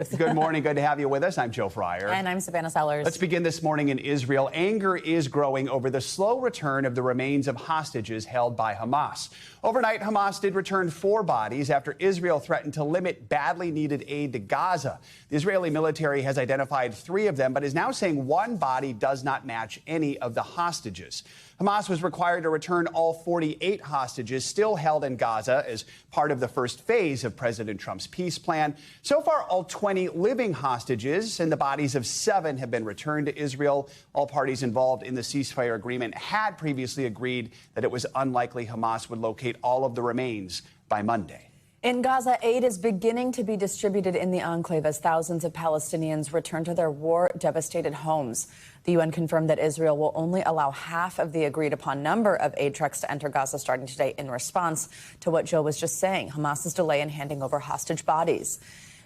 Good morning. Good to have you with us. I'm Joe Fryer. And I'm Savannah Sellers. Let's begin this morning in Israel. Anger is growing over the slow return of the remains of hostages held by Hamas. Overnight, Hamas did return 4 bodies after Israel threatened to limit badly needed aid to Gaza. The Israeli military has identified 3 of them, but is now saying 1 body does not match any of the hostages. Hamas was required to return all 48 hostages still held in Gaza as part of the first phase of President Trump's peace plan. So far, all 20 living hostages and the bodies of 7 have been returned to Israel. All parties involved in the ceasefire agreement had previously agreed that it was unlikely Hamas would locate all of the remains by Monday. In Gaza, aid is beginning to be distributed in the enclave as thousands of Palestinians return to their war-devastated homes. The UN confirmed that Israel will only allow half of the agreed-upon number of aid trucks to enter Gaza starting today in response to what Joe was just saying, Hamas's delay in handing over hostage bodies.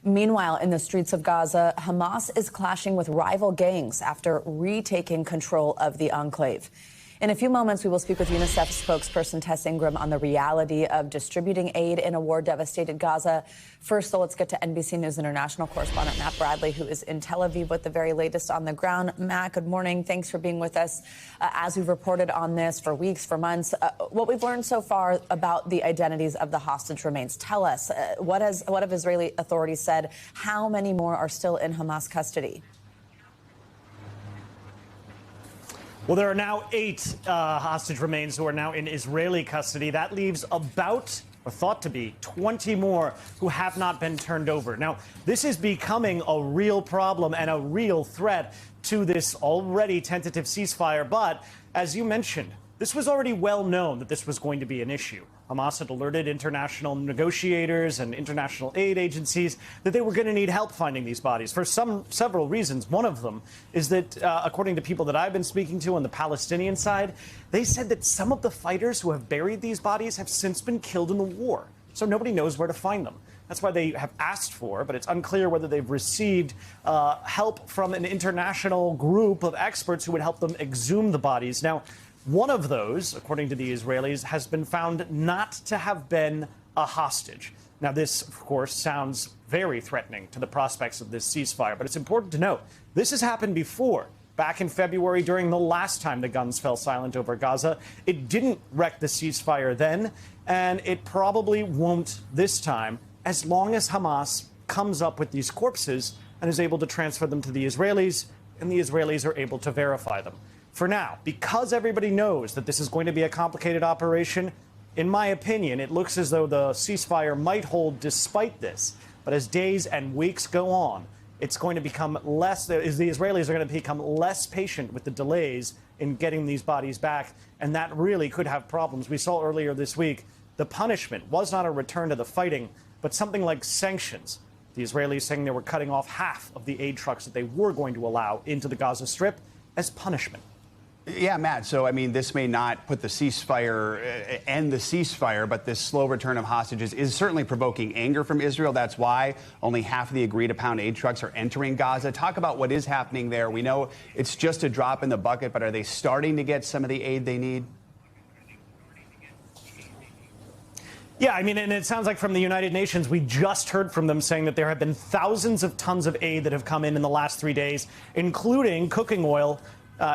Meanwhile, in the streets of Gaza, Hamas is clashing with rival gangs after retaking control of the enclave. In a few moments, we will speak with UNICEF spokesperson Tess Ingram on the reality of distributing aid in a war-devastated Gaza. First, though, let's get to NBC News International correspondent Matt Bradley, who is in Tel Aviv with the very latest on the ground. Matt, good morning. Thanks for being with us. As we've reported on this for weeks, for months, what we've learned so far about the identities of the hostage remains. Tell us, what have Israeli authorities said? How many more are still in Hamas custody? Well, there are now 8 hostage remains who are now in Israeli custody. That leaves about, or thought to be, 20 more who have not been turned over. Now, this is becoming a real problem and a real threat to this already tentative ceasefire. But as you mentioned, this was already well known that this was going to be an issue. Hamas had alerted international negotiators and international aid agencies that they were going to need help finding these bodies for several reasons. One of them is that, according to people that I've been speaking to on the Palestinian side, they said that some of the fighters who have buried these bodies have since been killed in the war. So nobody knows where to find them. That's why they have asked for, but it's unclear whether they've received help from an international group of experts who would help them exhume the bodies. Now, one of those, according to the Israelis, has been found not to have been a hostage. Now, this, of course, sounds very threatening to the prospects of this ceasefire, but it's important to note this has happened before. Back in February, during the last time the guns fell silent over Gaza, it didn't wreck the ceasefire then, and it probably won't this time, as long as Hamas comes up with these corpses and is able to transfer them to the Israelis, and the Israelis are able to verify them. For now, because everybody knows that this is going to be a complicated operation, in my opinion, it looks as though the ceasefire might hold despite this. But as days and weeks go on, it's going to become less, the Israelis are going to become less patient with the delays in getting these bodies back, and that really could have problems. We saw earlier this week the punishment was not a return to the fighting, but something like sanctions. The Israelis saying they were cutting off half of the aid trucks that they were going to allow into the Gaza Strip as punishment. Yeah, Matt, so, I mean, this may not put the ceasefire, end the ceasefire, but this slow return of hostages is certainly provoking anger from Israel. That's why only half of the agreed-upon aid trucks are entering Gaza. Talk about what is happening there. We know it's just a drop in the bucket, but are they starting to get some of the aid they need? Yeah, I mean, and it sounds like from the United Nations, we just heard from them saying that there have been thousands of tons of aid that have come in the last 3 days, including cooking oil.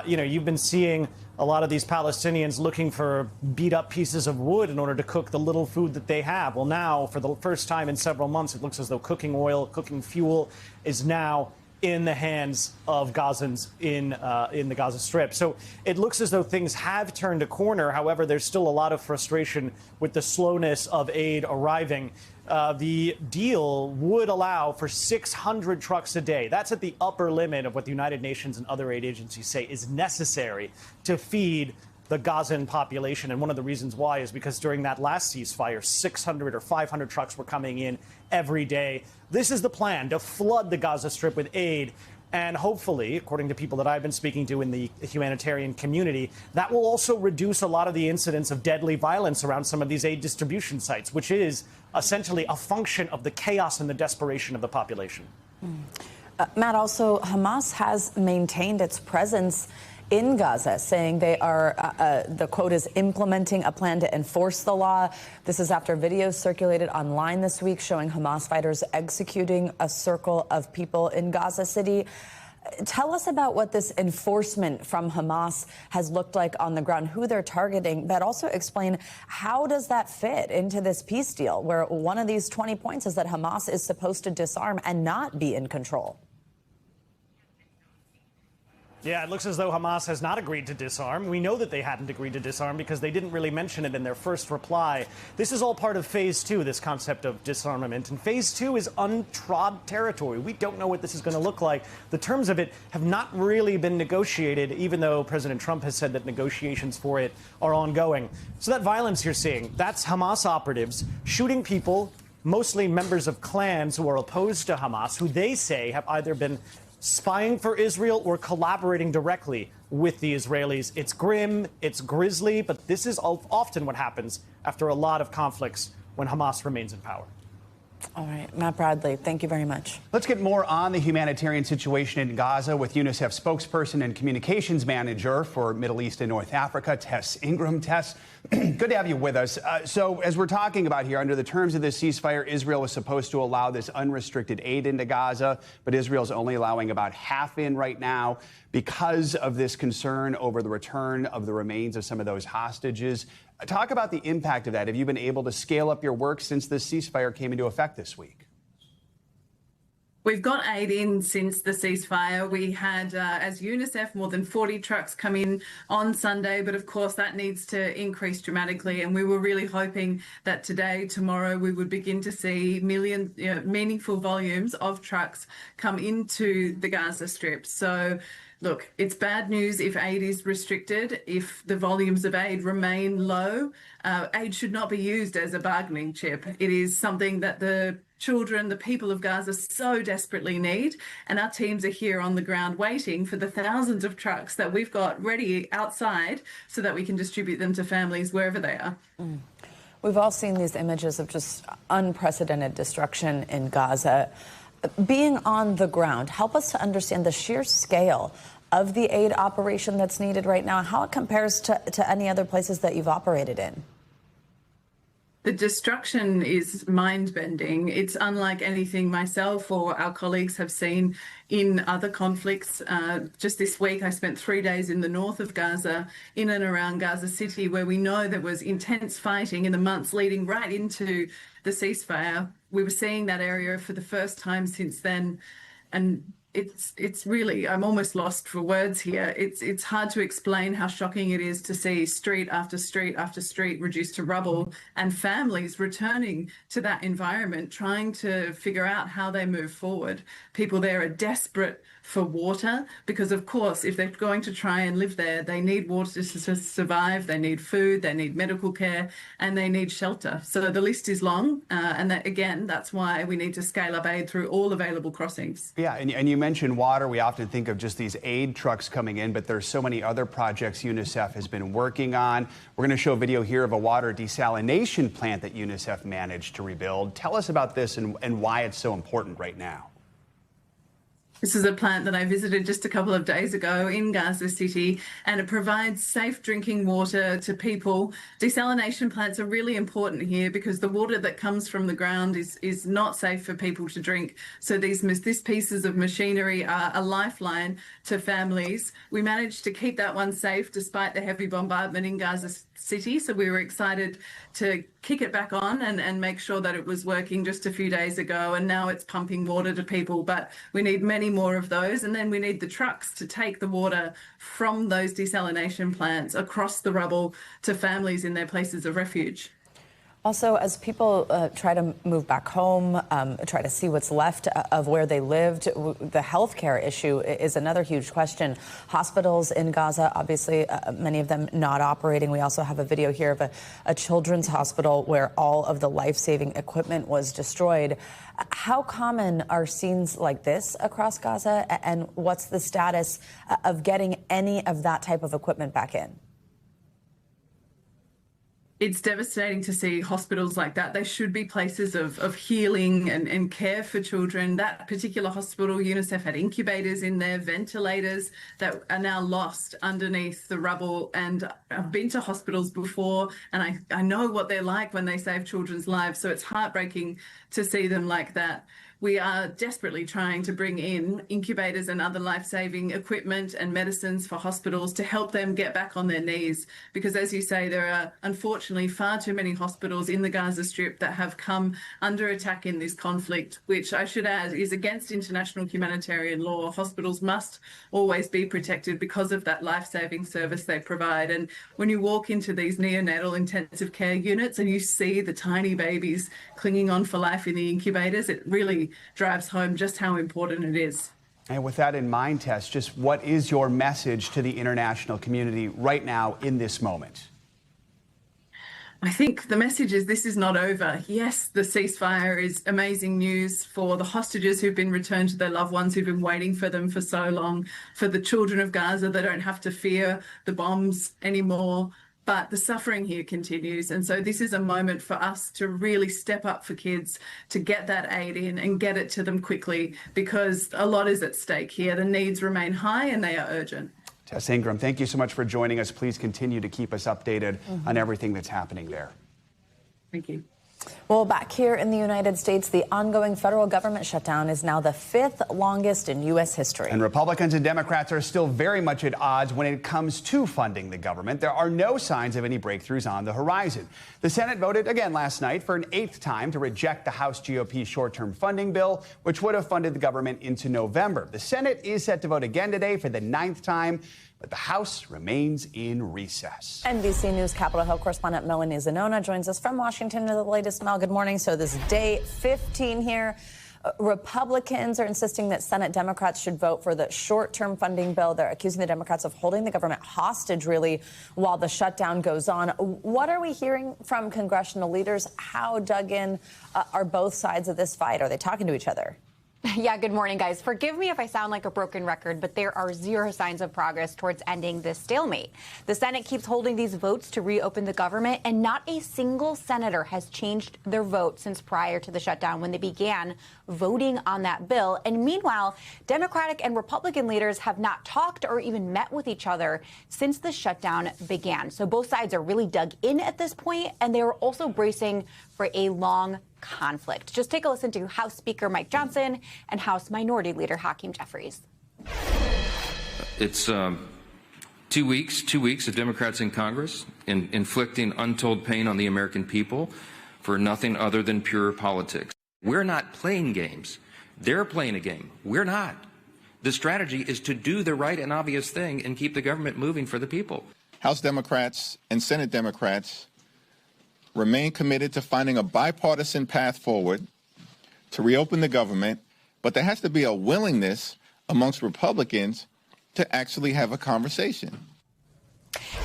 You've been seeing a lot of these Palestinians looking for beat-up pieces of wood in order to cook the little food that they have. Well, now, for the first time in several months, it looks as though cooking oil, cooking fuel is now in the hands of Gazans in the Gaza Strip. So it looks as though things have turned a corner. However, there's still a lot of frustration with the slowness of aid arriving. The deal would allow for 600 trucks a day. That's at the upper limit of what the United Nations and other aid agencies say is necessary to feed the Gazan population. And one of the reasons why is because during that last ceasefire, 600 or 500 trucks were coming in every day. This is the plan, to flood the Gaza Strip with aid. And hopefully, according to people that I've been speaking to in the humanitarian community, that will also reduce a lot of the incidents of deadly violence around some of these aid distribution sites, which is essentially a function of the chaos and the desperation of the population. Matt, also, Hamas has maintained its presence in Gaza, saying they are, the quote is, implementing a plan to enforce the law. This is after videos circulated online this week showing Hamas fighters executing a circle of people in Gaza City. Tell us about what this enforcement from Hamas has looked like on the ground, who they're targeting, but also explain how does that fit into this peace deal, where one of these 20 points is that Hamas is supposed to disarm and not be in control. Yeah, it looks as though Hamas has not agreed to disarm. We know that they hadn't agreed to disarm because they didn't really mention it in their first reply. This is all part of phase 2, this concept of disarmament. And phase 2 is untrod territory. We don't know what this is going to look like. The terms of it have not really been negotiated, even though President Trump has said that negotiations for it are ongoing. So that violence you're seeing, that's Hamas operatives shooting people, mostly members of clans who are opposed to Hamas, who they say have either been spying for Israel or collaborating directly with the Israelis. It's grim, it's grisly, but this is often what happens after a lot of conflicts when Hamas remains in power. All right, Matt Bradley, thank you very much. Let's get more on the humanitarian situation in Gaza with UNICEF spokesperson and communications manager for Middle East and North Africa, Tess Ingram. Tess, good to have you with us. So as we're talking about here, under the terms of this ceasefire, Israel was supposed to allow this unrestricted aid into Gaza, but Israel's only allowing about half in right now because of this concern over the return of the remains of some of those hostages. Talk about the impact of that. Have you been able to scale up your work since this ceasefire came into effect this week? We've got aid in since the ceasefire. We had, as UNICEF, more than 40 trucks come in on Sunday, but of course that needs to increase dramatically. And we were really hoping that today, tomorrow, we would begin to see meaningful volumes of trucks come into the Gaza Strip. So look, it's bad news if aid is restricted, if the volumes of aid remain low. Aid should not be used as a bargaining chip. It is something that the children, the people of Gaza so desperately need. And our teams are here on the ground waiting for the thousands of trucks that we've got ready outside so that we can distribute them to families wherever they are. We've all seen these images of just unprecedented destruction in Gaza. Being on the ground, help us to understand the sheer scale of the aid operation that's needed right now, how it compares to any other places that you've operated in. The destruction is mind-bending. It's unlike anything myself or our colleagues have seen in other conflicts. Just this week, I spent 3 days in the north of Gaza, in and around Gaza City, where we know there was intense fighting in the months leading right into the ceasefire. We were seeing that area for the first time since then, and it's really, I'm almost lost for words here. It's hard to explain how shocking it is to see street after street after street reduced to rubble and families returning to that environment, trying to figure out how they move forward. People there are desperate for water because, of course, if they're going to try and live there, they need water to survive, they need food, they need medical care, and they need shelter. So the list is long, and that, again, that's why we need to scale up aid through all available crossings. Yeah, and you mentioned water. We often think of just these aid trucks coming in, but there's so many other projects UNICEF has been working on. We're going to show a video here of a water desalination plant that UNICEF managed to rebuild. Tell us about this and why it's so important right now. This is a plant that I visited just a couple of days ago in Gaza City, and it provides safe drinking water to people. Desalination plants are really important here because the water that comes from the ground is not safe for people to drink. So these pieces of machinery are a lifeline to families. We managed to keep that one safe despite the heavy bombardment in Gaza City. So we were excited to kick it back on and make sure that it was working just a few days ago. And now it's pumping water to people, but we need many more of those. And then we need the trucks to take the water from those desalination plants across the rubble to families in their places of refuge. Also, as people try to move back home, try to see what's left of where they lived, the healthcare issue is another huge question. Hospitals in Gaza, obviously, many of them not operating. We also have a video here of a children's hospital where all of the life-saving equipment was destroyed. How common are scenes like this across Gaza, and what's the status of getting any of that type of equipment back in? It's devastating to see hospitals like that. They should be places of healing and care for children. That particular hospital, UNICEF had incubators in there, ventilators that are now lost underneath the rubble. And I've been to hospitals before, and I know what they're like when they save children's lives. So it's heartbreaking to see them like that. We are desperately trying to bring in incubators and other life-saving equipment and medicines for hospitals to help them get back on their knees. Because as you say, there are unfortunately far too many hospitals in the Gaza Strip that have come under attack in this conflict, which I should add is against international humanitarian law. Hospitals must always be protected because of that life-saving service they provide. And when you walk into these neonatal intensive care units and you see the tiny babies clinging on for life in the incubators, it really drives home just how important it is. And with that in mind, Tess, just what is your message to the international community right now in this moment? I think the message is this is not over. Yes, the ceasefire is amazing news for the hostages who've been returned to their loved ones who've been waiting for them for so long, for the children of Gaza that don't have to fear the bombs anymore. But the suffering here continues. And so this is a moment for us to really step up for kids, to get that aid in and get it to them quickly, because a lot is at stake here. The needs remain high and they are urgent. Tess Ingram, thank you so much for joining us. Please continue to keep us updated on everything that's happening there. Thank you. Well, back here in the United States, the ongoing federal government shutdown is now the 5th longest in U.S. history. And Republicans and Democrats are still very much at odds when it comes to funding the government. There are no signs of any breakthroughs on the horizon. The Senate voted again last night for an 8th time to reject the House GOP short-term funding bill, which would have funded the government into November. The Senate is set to vote again today for the 9th time, but the House remains in recess. NBC News Capitol Hill correspondent Melanie Zanona joins us from Washington with the latest. Mel, good morning. So this is day 15 here. Republicans are insisting that Senate Democrats should vote for the short-term funding bill. They're accusing the Democrats of holding the government hostage, really, while the shutdown goes on. What are we hearing from congressional leaders? How dug in are both sides of this fight? Are they talking to each other? Yeah, good morning, guys. Forgive me if I sound like a broken record, but there are zero signs of progress towards ending this stalemate. The Senate keeps holding these votes to reopen the government, and not a single senator has changed their vote since prior to the shutdown when they began voting on that bill. And meanwhile, Democratic and Republican leaders have not talked or even met with each other since the shutdown began. So both sides are really dug in at this point, and they are also bracing for a long conflict. Just take a listen to House Speaker Mike Johnson and House Minority Leader Hakeem Jeffries. It's 2 weeks of Democrats in Congress inflicting untold pain on the American people for nothing other than pure politics. We're not playing games. They're playing a game. We're not. The strategy is to do the right and obvious thing and keep the government moving for the people. House Democrats and Senate Democrats remain committed to finding a bipartisan path forward to reopen the government, but there has to be a willingness amongst Republicans to actually have a conversation.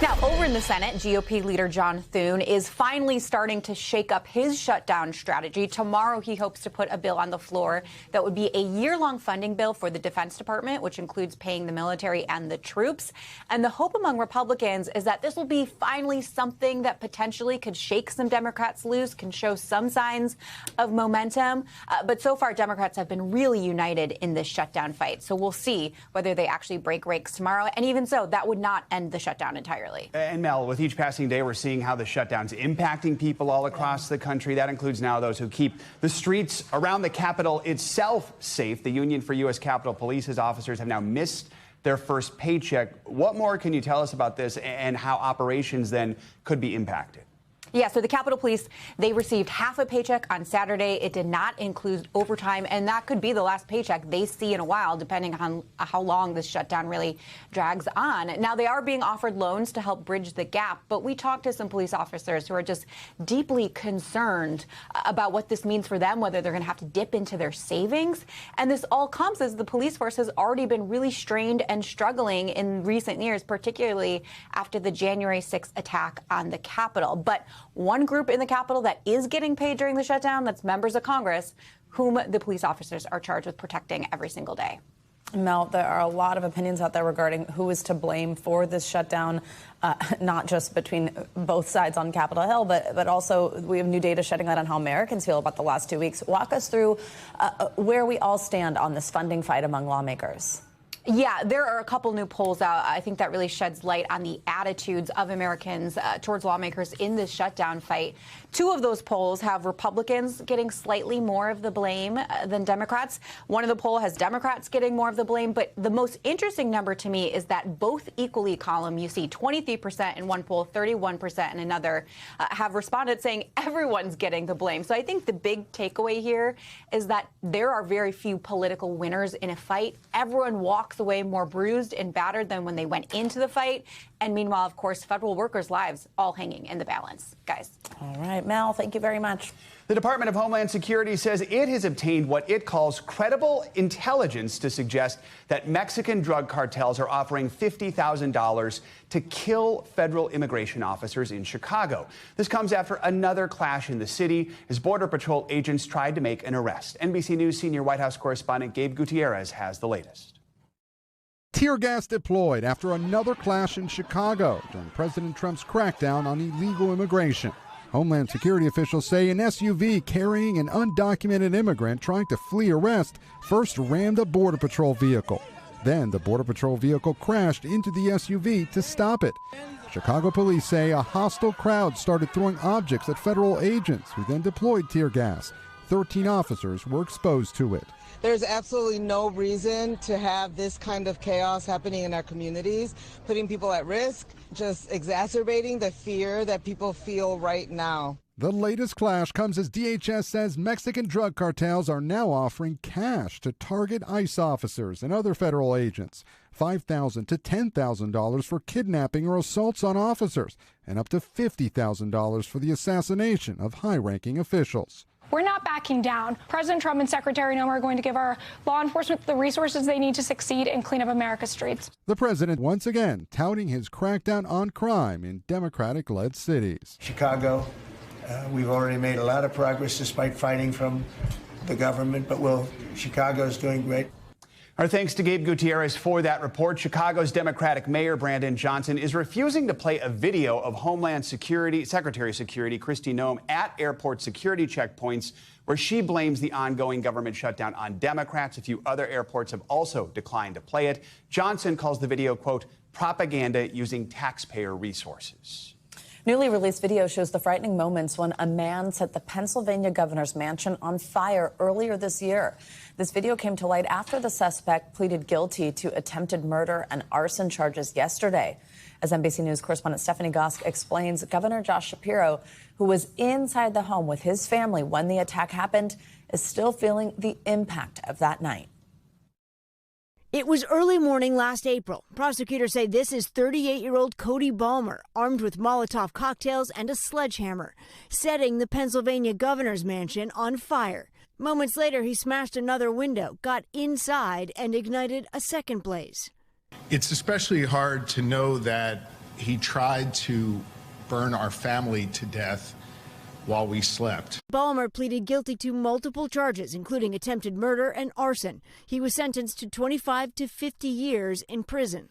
Now, over in the Senate, GOP leader John Thune is finally starting to shake up his shutdown strategy. Tomorrow, he hopes to put a bill on the floor that would be a year-long funding bill for the Defense Department, which includes paying the military and the troops. And the hope among Republicans is that this will be finally something that potentially could shake some Democrats loose, can show some signs of momentum. But so far, Democrats have been really united in this shutdown fight. So we'll see whether they actually break ranks tomorrow. And even so, that would not end the shutdown entirely. And Mel, with each passing day, we're seeing how the shutdown's impacting people all across the country. That includes now those who keep the streets around the Capitol itself safe. The Union for U.S. Capitol Police's officers have now missed their first paycheck. What more can you tell us about this and how operations then could be impacted? Yeah, so the Capitol Police, they received half a paycheck on Saturday. It did not include overtime, and that could be the last paycheck they see in a while, depending on how long this shutdown really drags on. Now, they are being offered loans to help bridge the gap, but we talked to some police officers who are just deeply concerned about what this means for them, whether they're going to have to dip into their savings. And this all comes as the police force has already been really strained and struggling in recent years, particularly after the January 6th attack on the Capitol. But one group in the Capitol that is getting paid during the shutdown, that's members of Congress, whom the police officers are charged with protecting every single day. Mel, there are a lot of opinions out there regarding who is to blame for this shutdown, not just between both sides on Capitol Hill, but also we have new data shedding light on how Americans feel about the last 2 weeks. Walk us through where we all stand on this funding fight among lawmakers. Yeah, there are a couple new polls out. I think that really sheds light on the attitudes of Americans towards lawmakers in this shutdown fight. Two of those polls have Republicans getting slightly more of the blame than Democrats. One of the polls has Democrats getting more of the blame. But the most interesting number to me is that both equally column, you see 23% in one poll, 31% in another, have responded saying everyone's getting the blame. So I think the big takeaway here is that there are very few political winners in a fight. Everyone walks away more bruised and battered than when they went into the fight. And meanwhile, of course, federal workers' lives all hanging in the balance. Guys. All right, Mel, thank you very much. The Department of Homeland Security says it has obtained what it calls credible intelligence to suggest that Mexican drug cartels are offering $50,000 to kill federal immigration officers in Chicago. This comes after another clash in the city as Border Patrol agents tried to make an arrest. NBC News senior White House correspondent Gabe Gutierrez has the latest. Tear gas deployed after another clash in Chicago during President Trump's crackdown on illegal immigration. Homeland Security officials say an SUV carrying an undocumented immigrant trying to flee arrest first rammed a Border Patrol vehicle. Then the Border Patrol vehicle crashed into the SUV to stop it. Chicago police say a hostile crowd started throwing objects at federal agents who then deployed tear gas. 13 officers were exposed to it. There's absolutely no reason to have this kind of chaos happening in our communities, putting people at risk, just exacerbating the fear that people feel right now. The latest clash comes as DHS says Mexican drug cartels are now offering cash to target ICE officers and other federal agents. $5,000 to $10,000 for kidnapping or assaults on officers, and up to $50,000 for the assassination of high-ranking officials. We're not backing down. President Trump and Secretary Noem are going to give our law enforcement the resources they need to succeed and clean up America's streets. The president once again touting his crackdown on crime in Democratic-led cities. Chicago, we've already made a lot of progress despite fighting from the government, but Chicago is doing great. Our thanks to Gabe Gutierrez for that report. Chicago's Democratic Mayor Brandon Johnson is refusing to play a video of Homeland Security Secretary of Security Kristi Noem at airport security checkpoints where she blames the ongoing government shutdown on Democrats. A few other airports have also declined to play it. Johnson calls the video, quote, propaganda using taxpayer resources. Newly released video shows the frightening moments when a man set the Pennsylvania governor's mansion on fire earlier this year. This video came to light after the suspect pleaded guilty to attempted murder and arson charges yesterday. As NBC News correspondent Stephanie Gosk explains, Governor Josh Shapiro, who was inside the home with his family when the attack happened, is still feeling the impact of that night. It was early morning last April. Prosecutors say this is 38-year-old Cody Balmer, armed with Molotov cocktails and a sledgehammer, setting the Pennsylvania governor's mansion on fire. Moments later, he smashed another window, got inside, and ignited a second blaze. It's especially hard to know that he tried to burn our family to death while we slept. Balmer pleaded guilty to multiple charges, including attempted murder and arson. He was sentenced to 25 to 50 years in prison.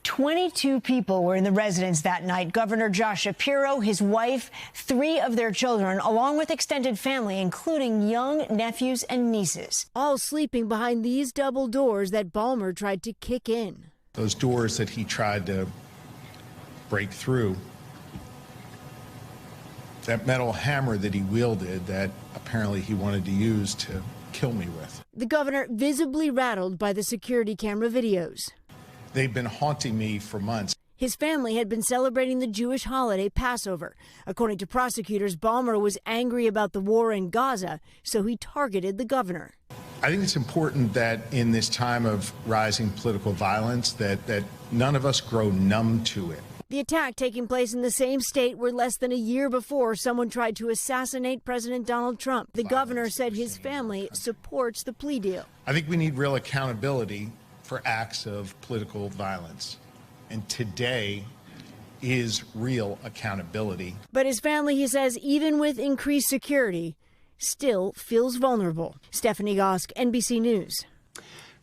22 people were in the residence that night. Governor Josh Shapiro, his wife, 3 of their children, along with extended family, including young nephews and nieces, all sleeping behind these double doors that Balmer tried to kick in. Those doors that he tried to break through, that metal hammer that he wielded that apparently he wanted to use to kill me with. The governor visibly rattled by the security camera videos. They've been haunting me for months. His family had been celebrating the Jewish holiday Passover. According to prosecutors, Balmer was angry about the war in Gaza, so he targeted the governor. I think it's important that in this time of rising political violence that none of us grow numb to it. The attack taking place in the same state where less than a year before someone tried to assassinate President Donald Trump. The governor said his family supports the plea deal. I think we need real accountability for acts of political violence. And today is real accountability. But his family, he says, even with increased security, still feels vulnerable. Stephanie Gosk, NBC News.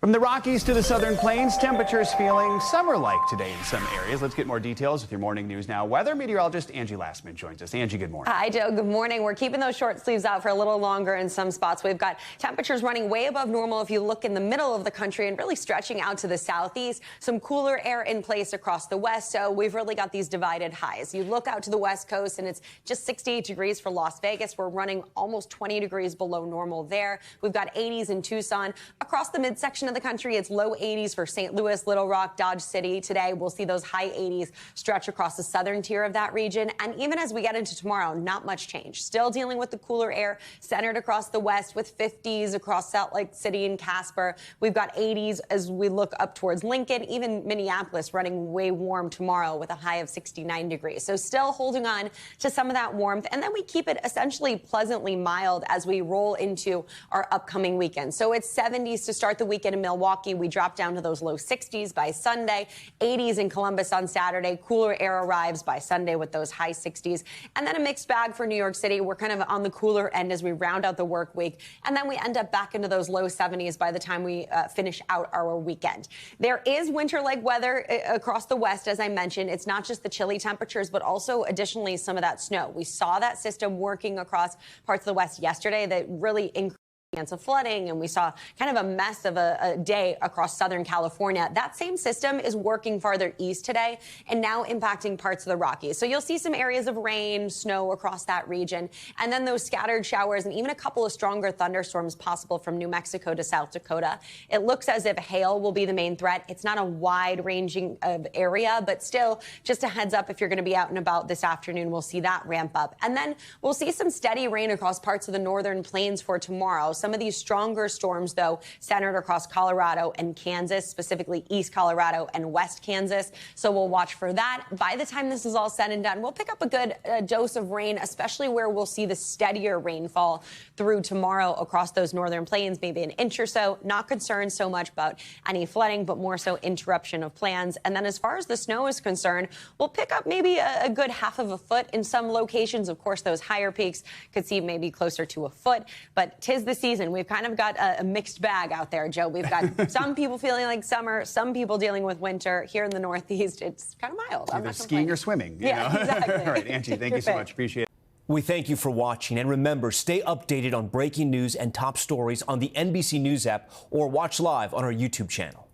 From the Rockies to the Southern Plains, temperatures feeling summer-like today in some areas. Let's get more details with your morning news now. Weather meteorologist Angie Lastman joins us. Angie, good morning. Hi, Joe. Good morning. We're keeping those short sleeves out for a little longer in some spots. We've got temperatures running way above normal if you look in the middle of the country and really stretching out to the southeast. Some cooler air in place across the west, so we've really got these divided highs. You look out to the west coast and it's just 68 degrees for Las Vegas. We're running almost 20 degrees below normal there. We've got 80s in Tucson. Across the midsection of the country, it's low 80s for St. Louis, Little Rock, Dodge City. Today, we'll see those high 80s stretch across the southern tier of that region. And even as we get into tomorrow, not much change. Still dealing with the cooler air centered across the west with 50s across Salt Lake City and Casper. We've got 80s as we look up towards Lincoln, even Minneapolis running way warm tomorrow with a high of 69 degrees. So still holding on to some of that warmth. And then we keep it essentially pleasantly mild as we roll into our upcoming weekend. So it's 70s to start the weekend in Milwaukee. We drop down to those low 60s by Sunday, 80s in Columbus on Saturday. Cooler air arrives by Sunday with those high 60s. And then a mixed bag for New York City. We're kind of on the cooler end as we round out the work week. And then we end up back into those low 70s by the time we finish out our weekend. There is winter-like weather across the west, as I mentioned. It's not just the chilly temperatures, but also additionally some of that snow. We saw that system working across parts of the west yesterday that really increased chance of flooding, and we saw kind of a mess of a day across Southern California. That same system is working farther east today and now impacting parts of the Rockies. So you'll see some areas of rain, snow across that region, and then those scattered showers and even a couple of stronger thunderstorms possible from New Mexico to South Dakota. It looks as if hail will be the main threat. It's not a wide-ranging area, but still, just a heads up if you're going to be out and about this afternoon, we'll see that ramp up. And then we'll see some steady rain across parts of the northern plains for tomorrow. Some of these stronger storms, though, centered across Colorado and Kansas, specifically East Colorado and West Kansas. So we'll watch for that. By the time this is all said and done, we'll pick up a good dose of rain, especially where we'll see the steadier rainfall through tomorrow across those northern plains, maybe an inch or so. Not concerned so much about any flooding, but more so interruption of plans. And then as far as the snow is concerned, we'll pick up maybe a good half of a foot in some locations. Of course, those higher peaks could see maybe closer to a foot, but 'tis the season. We've kind of got a mixed bag out there, Joe. We've got some people feeling like summer, some people dealing with winter. Here in the Northeast, it's kind of mild. Either skiing or swimming. You know? Exactly. All right, Angie, thank you so much. Appreciate it. We thank you for watching. And remember, stay updated on breaking news and top stories on the NBC News app or watch live on our YouTube channel.